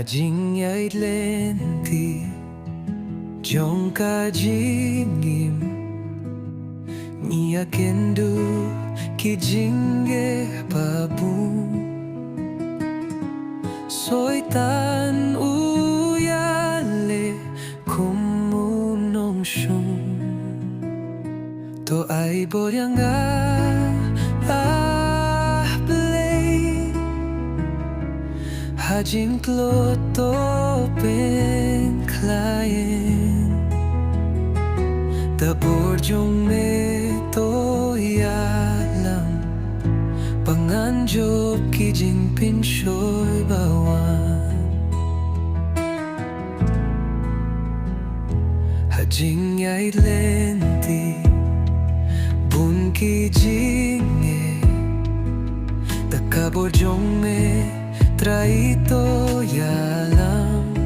Hajing yay lenti Jong ka jingim Nia kendu kijinge babu Soitan uyale kumunong shung To ay boryanga Hajing kloto pen klayen Da borjong me to yalam Panganjob kijing pinshoy bawan Hajing yay lenti Bun kijing Da ka borjong me Traito yalam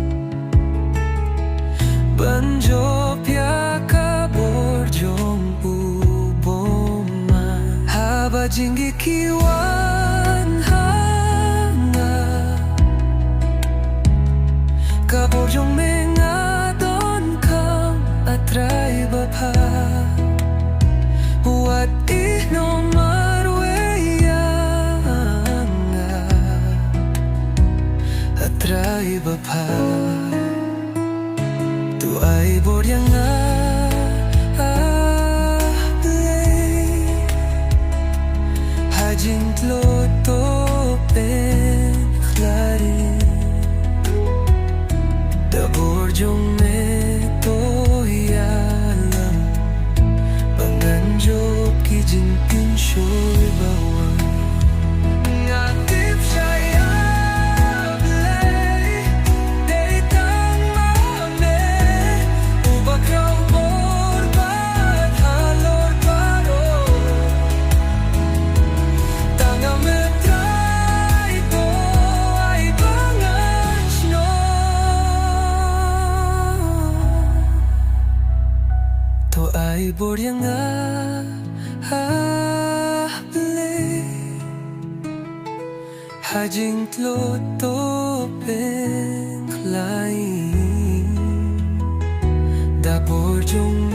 Banjo pia ka borjong uboma Haba jingi kiwan hanga Ka borjong menga don kam atray bapa Wat no Try bapa Tu ay boryanga Hajing tloto pen klarin Da borjong me to yalam Panganjob kijing pinshoy bawan Ngatip siya ay boryanga Hajing tloto pen klain Da borjong